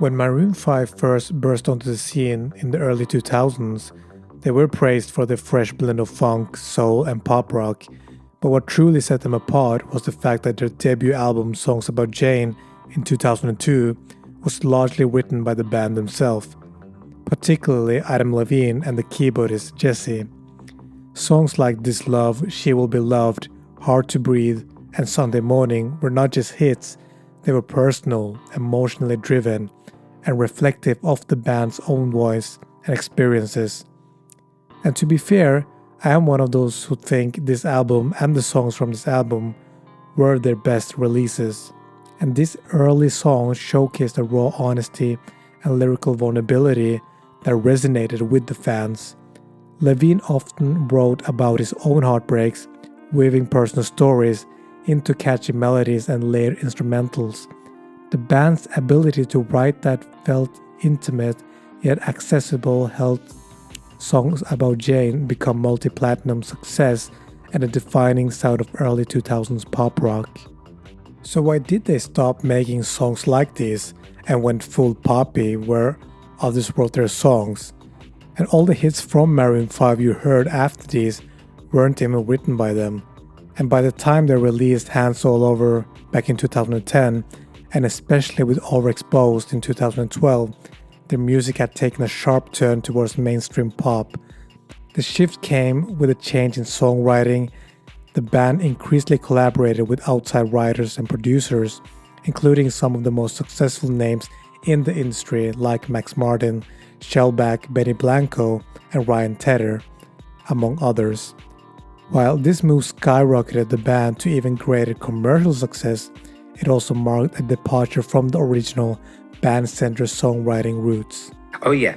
When Maroon 5 first burst onto the scene in the early 2000s, they were praised for their fresh blend of funk, soul, and pop rock, but what truly set them apart was the fact that their debut album Songs About Jane in 2002 was largely written by the band themselves, particularly Adam Levine and the keyboardist Jesse. Songs like This Love, She Will Be Loved, Hard to Breathe, and Sunday Morning were not just hits, they were personal, emotionally driven, and reflective of the band's own voice and experiences. And to be fair, I am one of those who think this album and the songs from this album were their best releases. And these early songs showcased a raw honesty and lyrical vulnerability that resonated with the fans. Levine often wrote about his own heartbreaks, weaving personal stories into catchy melodies and layered instrumentals. The band's ability to write that felt intimate yet accessible helped Songs About Jane become multi-platinum success and a defining sound of early 2000s pop rock. So why did they stop making songs like these and went full poppy where others wrote their songs? And all the hits from Maroon 5 you heard after these weren't even written by them. And by the time they released Hands All Over back in 2010, and especially with Overexposed in 2012, their music had taken a sharp turn towards mainstream pop. The shift came with a change in songwriting. The band increasingly collaborated with outside writers and producers, including some of the most successful names in the industry like Max Martin, Shellback, Benny Blanco, and Ryan Tedder, among others. While this move skyrocketed the band to even greater commercial success, it also marked a departure from the original band-centered songwriting roots. Oh yeah,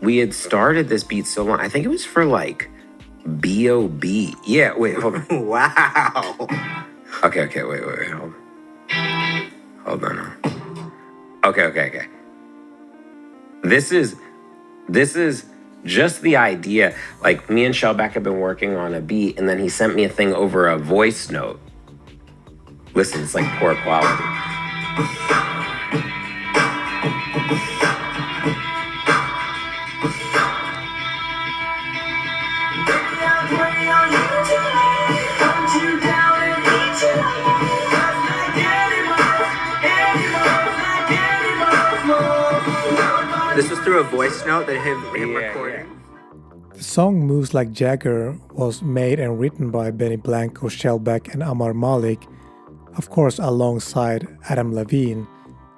we had started this beat so long. I think it was for like B.O.B. Yeah, wait, hold on. Wow. Okay, wait, hold on. Hold on. Okay. This is just the idea. Like, me and Shellback have been working on a beat, and then he sent me a thing over a voice note. Listen, it's like poor quality. This was through a voice note that him recording. The song Moves Like Jagger was made and written by Benny Blanco, Shellback, and Amar Malik, of course alongside Adam Levine.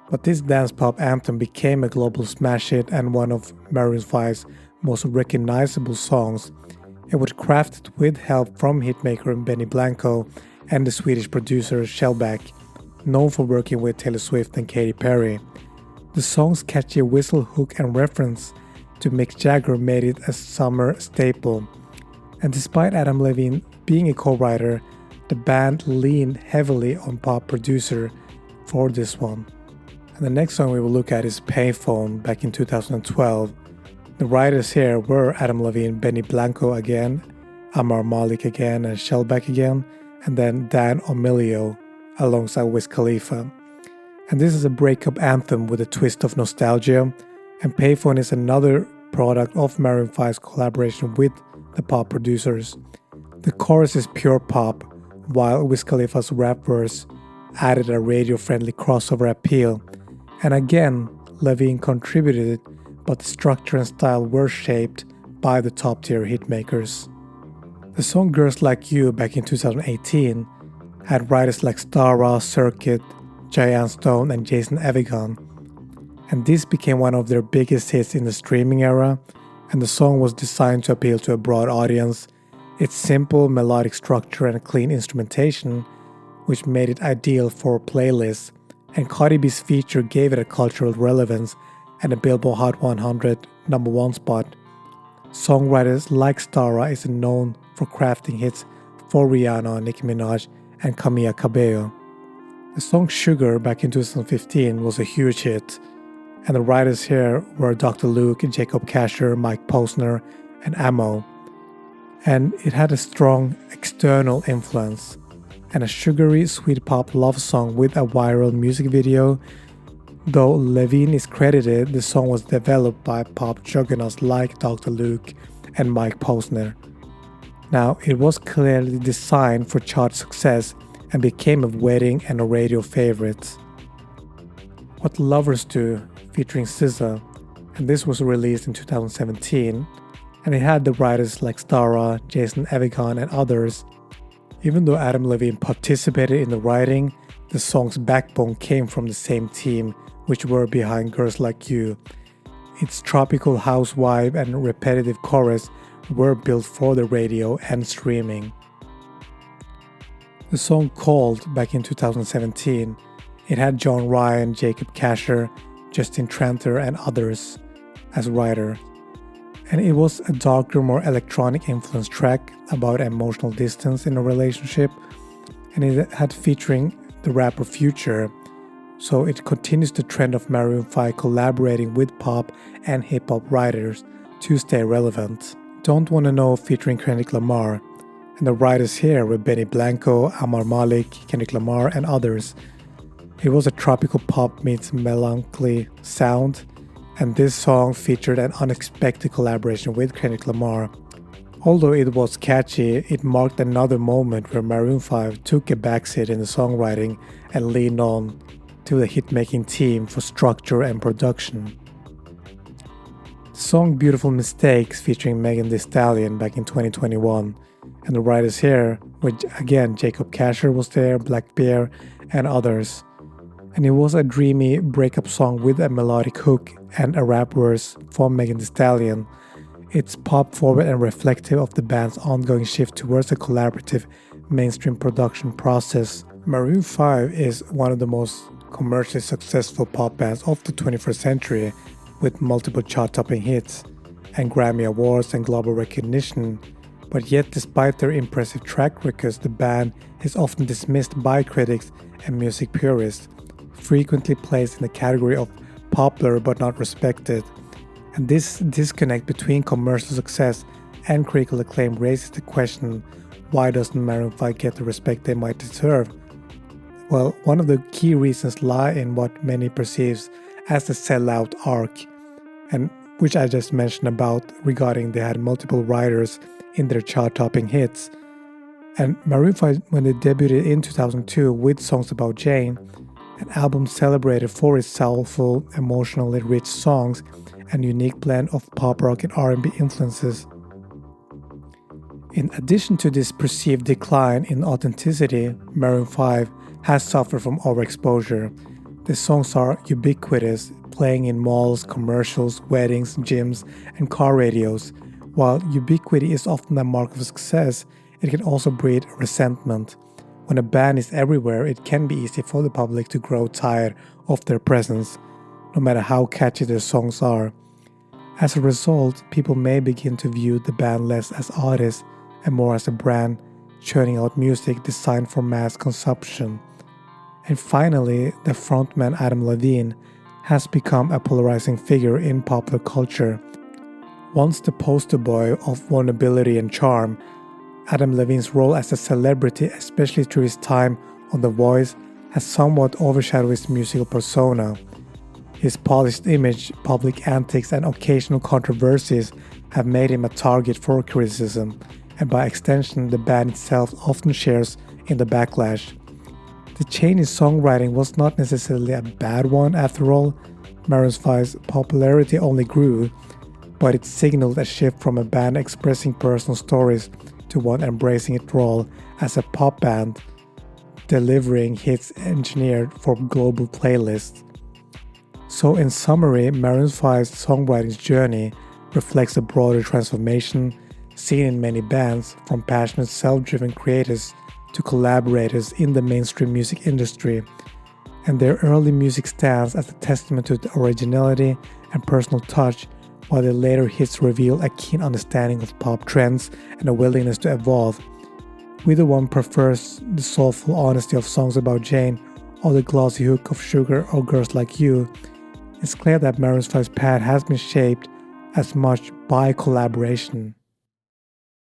But this dance pop anthem became a global smash hit and one of Maroon 5's most recognizable songs. It was crafted with help from hitmaker Benny Blanco and the Swedish producer Shellback, known for working with Taylor Swift and Katy Perry. The song's catchy whistle hook and reference to Mick Jagger made it a summer staple. And despite Adam Levine being a co-writer, the band leaned heavily on pop producer for this one. And the next song we will look at is Payphone back in 2012. The writers here were Adam Levine, Benny Blanco again, Amar Malik again, and Shellback again, and then Dan O'Melio alongside Wiz Khalifa. And this is a breakup anthem with a twist of nostalgia, and Payphone is another product of Maroon 5's collaboration with the pop producers. The chorus is pure pop, while Wiz Khalifa's rap verse added a radio-friendly crossover appeal. And again, Levine contributed, but the structure and style were shaped by the top-tier hitmakers. The song Girls Like You back in 2018 had writers like Stara, Circuit, Diane Stone, and Jason Evigan. And this became one of their biggest hits in the streaming era, and the song was designed to appeal to a broad audience. Its simple melodic structure and clean instrumentation, which made it ideal for playlists, and Cardi B's feature gave it a cultural relevance and a Billboard Hot 100 #1 spot. Songwriters like Stara is known for crafting hits for Rihanna, Nicki Minaj, and Camila Cabello. The song Sugar back in 2015 was a huge hit, and the writers here were Dr. Luke, Jacob Kasher, Mike Posner, and Amo. And it had a strong external influence, and a sugary sweet pop love song with a viral music video Though Levine is credited, the song was developed by pop juggernauts like Dr. Luke and Mike Posner. Now, it was clearly designed for chart success and became a wedding and a radio favorite. What Lovers Do, featuring SZA, and this was released in 2017, and it had the writers like Stara, Jason Evigan, and others. Even though Adam Levine participated in the writing, the song's backbone came from the same team, which were behind Girls Like You. Its tropical house vibe and repetitive chorus were built for the radio and streaming. The song Cold, back in 2017, it had John Ryan, Jacob Kasher, Justin Tranter, and others as writer. And it was a darker, more electronic influenced track about emotional distance in a relationship, and it had featuring the rapper Future. So it continues the trend of Maroon 5 collaborating with pop and hip-hop writers to stay relevant. Don't Wanna Know featuring Kendrick Lamar, and the writers here were Benny Blanco, Amar Malik, Kendrick Lamar, and others. It was a tropical pop meets melancholy sound, and this song featured an unexpected collaboration with Kendrick Lamar. Although it was catchy, it marked another moment where Maroon 5 took a backseat in the songwriting and leaned on to the hit-making team for structure and production. The song Beautiful Mistakes featuring Megan Thee Stallion back in 2021, and the writers here, which again Jacob Kasher was there, Black Bear, and others. And it was a dreamy breakup song with a melodic hook and a rap verse from Megan Thee Stallion. It's pop-forward and reflective of the band's ongoing shift towards a collaborative mainstream production process. Maroon 5 is one of the most commercially successful pop bands of the 21st century, with multiple chart-topping hits and Grammy Awards and global recognition. But yet, despite their impressive track records, the band is often dismissed by critics and music purists, frequently placed in the category of popular but not respected. And this disconnect between commercial success and critical acclaim raises the question, why doesn't Maroon 5 get the respect they might deserve? Well, one of the key reasons lie in what many perceives as the sellout arc, and which I just mentioned about regarding they had multiple writers in their chart-topping hits. And Maroon 5, when they debuted in 2002 with Songs About Jane, an album celebrated for its soulful, emotionally rich songs and unique blend of pop rock and R&B influences. In addition to this perceived decline in authenticity, Maroon 5 has suffered from overexposure. The songs are ubiquitous, playing in malls, commercials, weddings, gyms, and car radios. While ubiquity is often a mark of success, it can also breed resentment. When a band is everywhere, it can be easy for the public to grow tired of their presence, no matter how catchy their songs are. As a result, people may begin to view the band less as artists and more as a brand churning out music designed for mass consumption. And finally, the frontman Adam Levine has become a polarizing figure in popular culture. Once the poster boy of vulnerability and charm, Adam Levine's role as a celebrity, especially through his time on The Voice, has somewhat overshadowed his musical persona. His polished image, public antics, and occasional controversies have made him a target for criticism, and by extension, the band itself often shares in the backlash. The change in songwriting was not necessarily a bad one after all. Maroon 5's popularity only grew, but it signaled a shift from a band expressing personal stories to one embracing its role as a pop band, delivering hits engineered for global playlists. So in summary, Maroon 5's songwriting journey reflects a broader transformation seen in many bands, from passionate self-driven creators to collaborators in the mainstream music industry, and their early music stands as a testament to the originality and personal touch, while their later hits reveal a keen understanding of pop trends and a willingness to evolve. Whether one prefers the soulful honesty of Songs About Jane or the glossy hook of Sugar or Girls Like You, it's clear that Maroon 5's path has been shaped as much by collaboration